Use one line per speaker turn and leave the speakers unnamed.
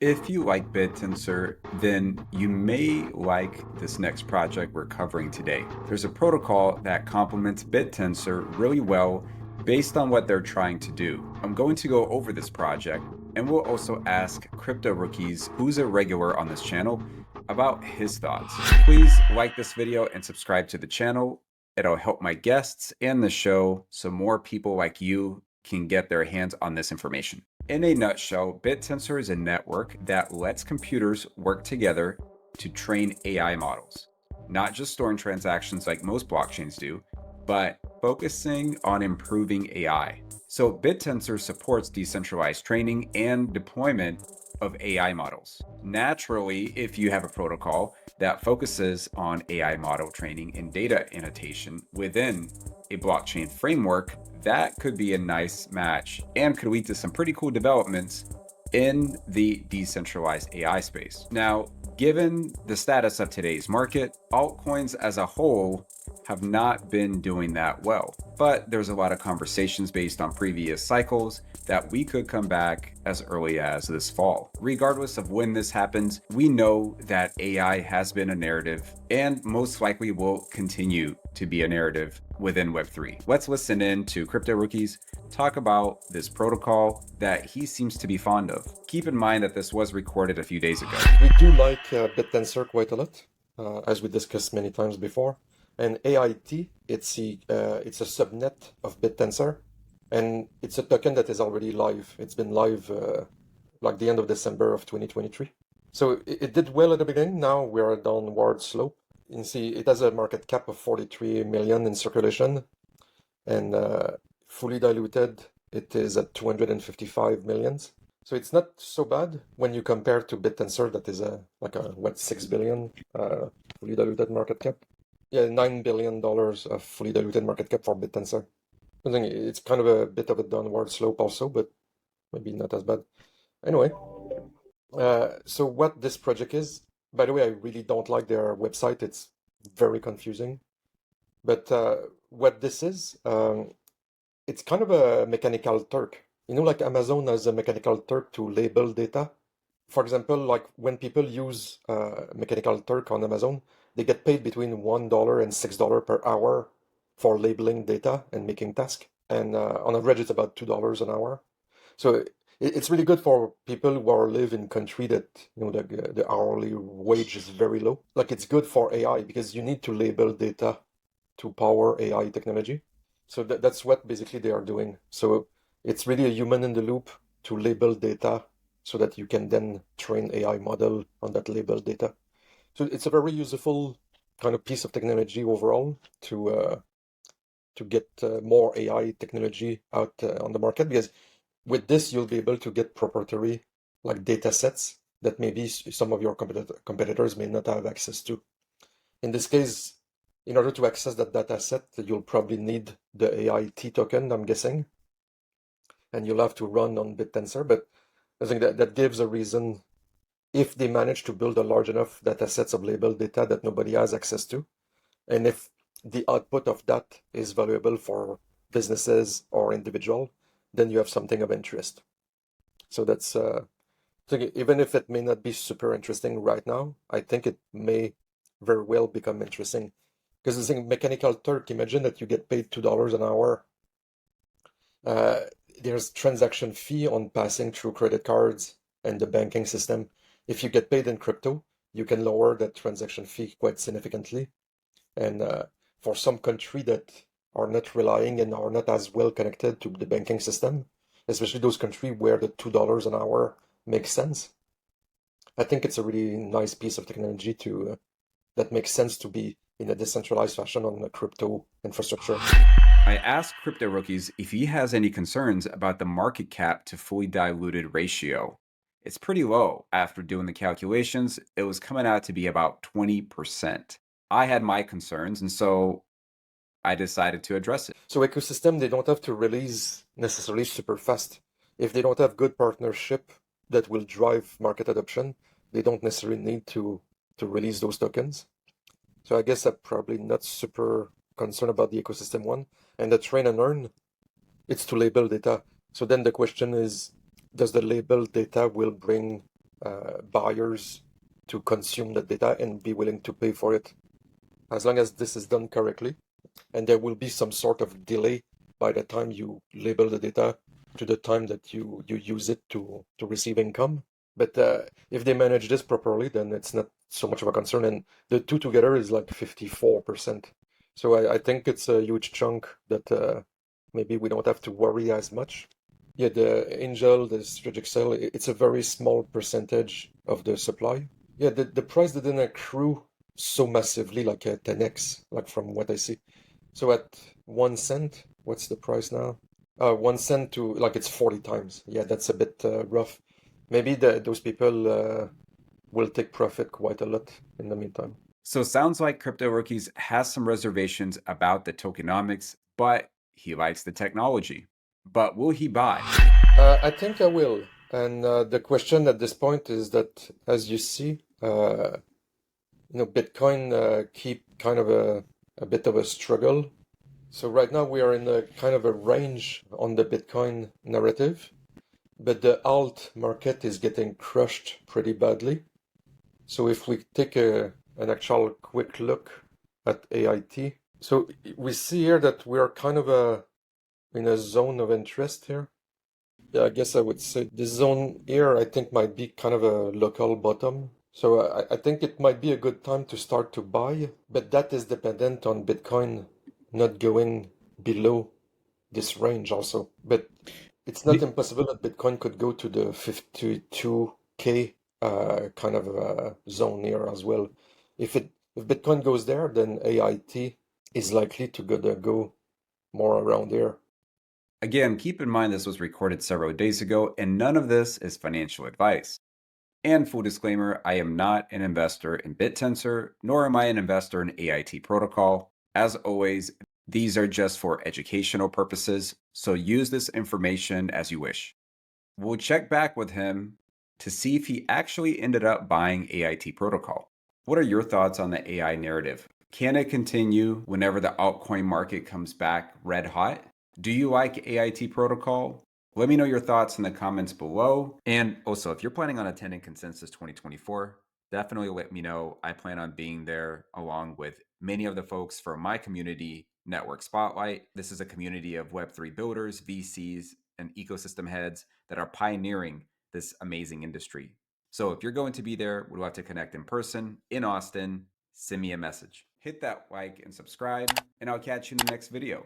If you like Bittensor, then you may like this next project we're covering today. There's a protocol that complements Bittensor really well based on what they're trying to do. I'm going to go over this project, and we'll also ask Crypto Rookies, who's a regular on this channel, about his thoughts. Please like this video and subscribe to the channel. It'll help my guests and the show so more people like you can get their hands on this information. In a nutshell, Bittensor is a network that lets computers work together to train AI models, not just storing transactions like most blockchains do, but focusing on improving AI. So Bittensor supports decentralized training and deployment of AI models. Naturally, if you have a protocol that focuses on AI model training and data annotation within a blockchain framework, that could be a nice match and could lead to some pretty cool developments in the decentralized AI space. Now, given the status of today's market, altcoins as a whole have not been doing that well. But there's a lot of conversations based on previous cycles that we could come back as early as this fall. Regardless of when this happens, we know that AI has been a narrative and most likely will continue to be a narrative within Web3. Let's listen in to Crypto Rookies talk about this protocol that he seems to be fond of. Keep in mind that this was recorded a few days ago.
We do like Bittensor quite a lot, as we discussed many times before. And AIT, it's a subnet of Bittensor, and it's a token that is already live. It's been live like the end of December of 2023. So it did well at the beginning. Now we are a downward slope. You can see it has a market cap of 43 million in circulation, and fully diluted, it is at 255 millions. So it's not so bad when you compare to Bittensor, that is like a 6 billion fully diluted market cap. Yeah, $9 billion of fully diluted market cap for Bittensor. I think it's kind of a bit of a downward slope also, but maybe not as bad. Anyway, so what this project is, by the way, I really don't like their website. It's very confusing. But what this is, it's kind of a mechanical Turk. You know, like Amazon has a mechanical Turk to label data. For example, like when people use mechanical Turk on Amazon, they get paid between $1 and $6 per hour for labeling data and making tasks. And on average, it's about $2 an hour. So it's really good for people who live in country that, you know, the hourly wage is very low. Like it's good for AI because you need to label data to power AI technology. So that's what basically they are doing. So it's really a human in the loop to label data so that you can then train AI model on that labeled data. So it's a very useful kind of piece of technology overall to get more AI technology out on the market, because with this you'll be able to get proprietary like data sets that maybe some of your competitors may not have access to. In this case, in order to access that data set, you'll probably need the AIT token, I'm guessing, and you'll have to run on Bittensor. But I think that gives a reason, if they manage to build a large enough data sets of labeled data that nobody has access to, and if the output of that is valuable for businesses or individual, then you have something of interest. So that's even if it may not be super interesting right now, I think it may very well become interesting. Because the thing, mechanical Turk, imagine that you get paid $2 an hour. There's transaction fee on passing through credit cards and the banking system. If you get paid in crypto, you can lower that transaction fee quite significantly. And for some country that are not relying and are not as well connected to the banking system, especially those countries where the $2 an hour makes sense, I think it's a really nice piece of technology to that makes sense to be in a decentralized fashion on a crypto infrastructure.
I asked Crypto Rookies if he has any concerns about the market cap to fully diluted ratio. It's pretty low. After doing the calculations, it was coming out to be about 20%. I had my concerns, and so I decided to address it.
So ecosystem, they don't have to release necessarily super fast. If they don't have good partnership that will drive market adoption, they don't necessarily need to release those tokens. So I guess I'm probably not super concerned about the ecosystem one. And the train and learn, it's to label data. So then the question is, does the label data will bring buyers to consume the data and be willing to pay for it, as long as this is done correctly. And there will be some sort of delay by the time you label the data to the time that you use it to receive income. But if they manage this properly, then it's not so much of a concern. And the two together is like 54%. So I think it's a huge chunk that maybe we don't have to worry as much. Yeah, the angel, the strategic sale, it's a very small percentage of the supply. Yeah, the price didn't accrue so massively, like a 10x, like from what I see. So at 1 cent, what's the price now? 1 cent to, like, it's 40 times. Yeah, that's a bit rough. Maybe those people will take profit quite a lot in the meantime.
So it sounds like Crypto Rookies has some reservations about the tokenomics, but he likes the technology. But will he buy?
I think I will. And the question at this point is that, as you see, Bitcoin keep kind of a bit of a struggle. So right now we are in a kind of a range on the Bitcoin narrative, but the alt market is getting crushed pretty badly. So if we take an actual quick look at AIT, so we see here that we are kind of in a zone of interest here. Yeah, I guess I would say this zone here, I think, might be kind of a local bottom. So I think it might be a good time to start to buy, but that is dependent on Bitcoin not going below this range also. But it's not impossible that Bitcoin could go to the 52K kind of zone here as well. If Bitcoin goes there, then AIT is likely to go more around there.
Again, keep in mind this was recorded several days ago, and none of this is financial advice. And full disclaimer, I am not an investor in Bittensor, nor am I an investor in AIT protocol. As always, these are just for educational purposes, so use this information as you wish. We'll check back with him to see if he actually ended up buying AIT protocol. What are your thoughts on the AI narrative? Can it continue whenever the altcoin market comes back red hot? Do you like AIT protocol? Let me know your thoughts in the comments below. And also, if you're planning on attending Consensus 2024, definitely let me know. I plan on being there along with many of the folks from my community, Network Spotlight. This is a community of Web3 builders, VCs, and ecosystem heads that are pioneering this amazing industry. So if you're going to be there, we'd love to connect in person in Austin. Send me a message. Hit that like and subscribe, and I'll catch you in the next video.